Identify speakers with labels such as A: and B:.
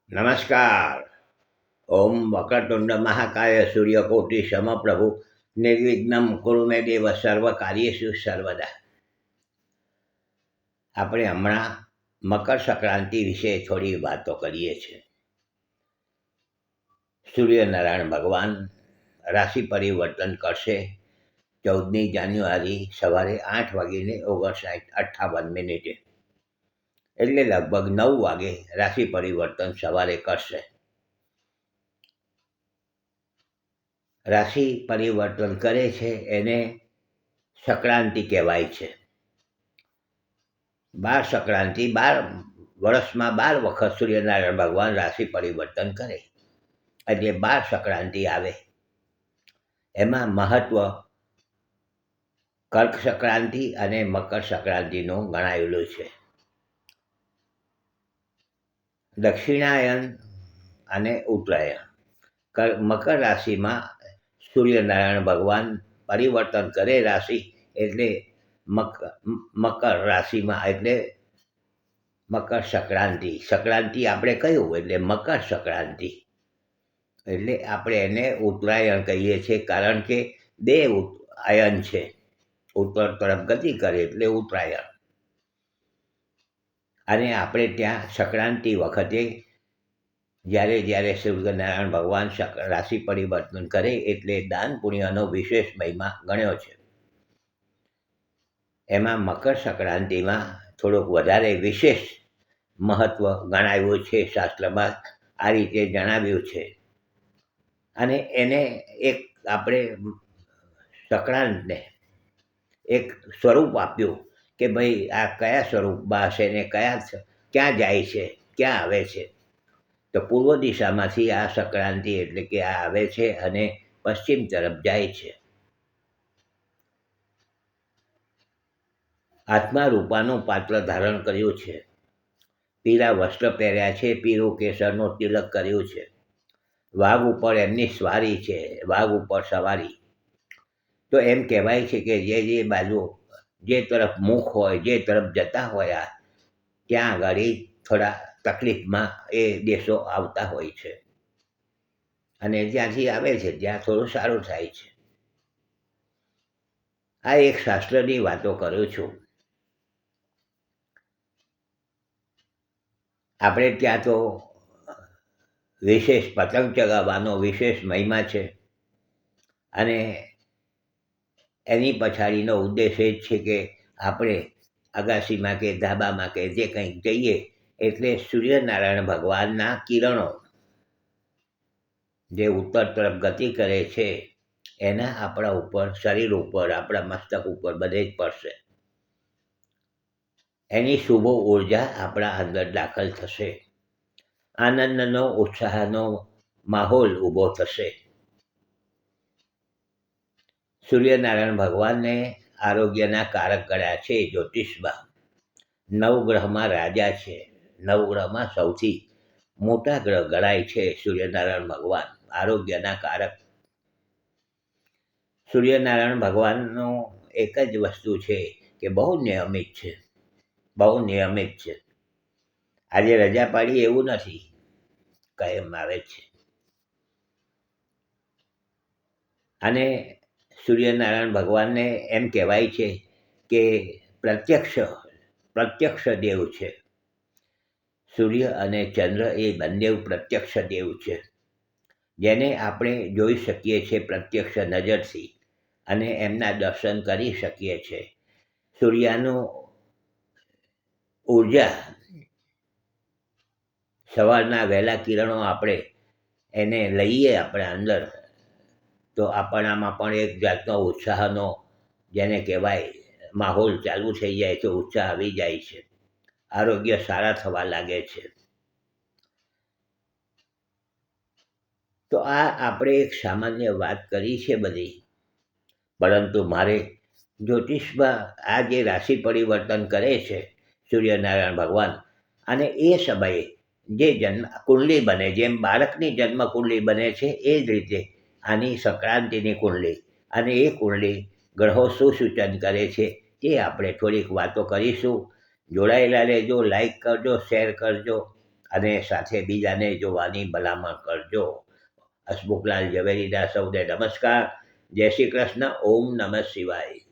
A: નમસ્કાર. ઓમ વક્રતુંડ મહાકાય સૂર્યકોટિ સમપ્રભુ નિર્વિઘ્નમ કુરુ મે દેવ સર્વ કાર્યેષુ સર્વદા. આપણે હમણાં મકર સંક્રાંતિ વિશે થોડી વાતો કરીએ છીએ. સૂર્યનારાયણ ભગવાન રાશિ પરિવર્તન કરશે 14મી જાન્યુઆરી સવારે 8:59 એટલે લગભગ 9 વાગે રાશિ પરિવર્તન સવારે કરશે. રાશિ પરિવર્તન કરે છે એને સંક્રાંતિ કહેવાય છે. 12 સંક્રાંતિ 12 વર્ષમાં 12 વખત સૂર્યનારાયણ ભગવાન રાશિ પરિવર્તન કરે એટલે 12 સંક્રાંતિ આવે. એમાં મહત્વ કર્ક સંક્રાંતિ અને મકર સંક્રાંતિનું ગણાયેલું છે. દક્ષિણાયન અને ઉત્તરાયણ. મકર રાશિમાં સૂર્યનારાયણ ભગવાન પરિવર્તન કરે રાશિ એટલે મકર રાશિમાં એટલે મકર સંક્રાંતિ. સંક્રાંતિ આપણે કહ્યું એટલે મકર સંક્રાંતિ એટલે આપણે એને ઉત્તરાયણ કહીએ છીએ, કારણ કે બે અયન છે. ઉત્તર તરફ ગતિ કરે એટલે ઉત્તરાયણ. અને આપણે ત્યાં સંક્રાંતિ વખતે જ્યારે સૂર્યનારાયણ ભગવાન રાશિ પરિવર્તન કરે એટલે દાન પુણ્યનો વિશેષ મહિમા ગણ્યો છે. એમાં મકર સંક્રાંતિમાં થોડુંક વધારે વિશેષ મહત્ત્વ ગણાવ્યું છે. શાસ્ત્રમાં આ રીતે જણાવ્યું છે. અને એને એક આપણે સંક્રાંતને એક સ્વરૂપ આપ્યું કે ભાઈ આ કયા સ્વરૂપમાં હશે ને ક્યાં જાય છે, ક્યાં આવે છે. તો પૂર્વ દિશામાંથી આ સંક્રાંતિ એટલે કે આ આવે છે અને પશ્ચિમ તરફ જાય છે. હાથમાં રૂપાનું પાત્ર ધારણ કર્યું છે, પીળા વસ્ત્ર પહેર્યા છે, પીળું કેસરનો તિલક કર્યું છે. વાઘ ઉપર એમની સ્વારી છે, વાઘ ઉપર સવારી. તો એમ કહેવાય છે કે જે બાજુ જે તરફ મુખ હોય, જે તરફ જતા હોય ત્યાં આગળ થોડા તકલીફમાં એ દેશો આવતા હોય છે અને જ્યાંથી આવે છે ત્યાં થોડું સારું થાય છે. આ એક શાસ્ત્રની વાતો કરું છું. આપણે ત્યાં તો વિશેષ પતંગ ચગાવવાનો વિશેષ મહિમા છે અને એની પછાડીનો ઉદ્દેશ એ જ છે કે આપણે અગાસીમાં કે ધાબામાં કે જે કંઈક જઈએ એટલે સૂર્યનારાયણ ભગવાનના કિરણો જે ઉત્તર તરફ ગતિ કરે છે એના આપણા ઉપર, શરીર ઉપર, આપણા મસ્તક ઉપર બધે જ પડશે. એની શુભ ઉર્જા આપણા અંદર દાખલ થશે. આનંદનો, ઉત્સાહનો માહોલ ઊભો થશે. સૂર્યનારાયણ ભગવાનને આરોગ્યના કારક ગણ્યા છે. જ્યોતિષમાં નવગ્રહમાં રાજા છે. નવગ્રહમાં સૌથી મોટા ગ્રહ ગણાય છે સૂર્યનારાયણ ભગવાન, આરોગ્યના કારક. સૂર્યનારાયણ ભગવાનનું એક જ વસ્તુ છે કે બહુ નિયમિત છે, બહુ નિયમિત છે. આજે રજા પાડી એવું નથી, કાયમ આવે છે. અને સૂર્યનારાયણ ભગવાનને એમ કહેવાય છે કે પ્રત્યક્ષ દેવ છે. સૂર્ય અને ચંદ્ર એ બંને પ્રત્યક્ષ દેવ છે, જેને આપણે જોઈ શકીએ છીએ પ્રત્યક્ષ નજરથી અને એમના દર્શન કરી શકીએ છીએ. સૂર્યનું ઉર્જા, સવારના વહેલા કિરણો આપણે એને લઈએ આપણા અંદર તો આપણામાં પણ એક જાતનો ઉત્સાહનો, જેને કહેવાય, માહોલ ચાલુ થઈ જાય છે, ઉત્સાહ આવી જાય છે, આરોગ્ય સારા થવા લાગે છે. તો આ આપણે એક સામાન્ય વાત કરી છે બધી, પરંતુ મારે જ્યોતિષમાં આ જે રાશિ પરિવર્તન કરે છે સૂર્યનારાયણ ભગવાન, અને એ સમયે જે જન્મ કુંડલી બને, જેમ બાળકની જન્મ કુંડલી બને છે એ જ રીતે આની સંક્રાંતિની કુંડલી, અને એ કુંડલી ગ્રહો શું સૂચન કરે છે તે આપણે થોડીક વાતો કરીશું. જોડાયેલા રહેજો, લાઈક કરજો, શેર કરજો અને સાથે બીજાને જોવાની ભલામણ કરજો. હસમુખલાલ ઝવેરીના સૌને નમસ્કાર. જય શ્રી કૃષ્ણ. ઓમ નમઃ શિવાય.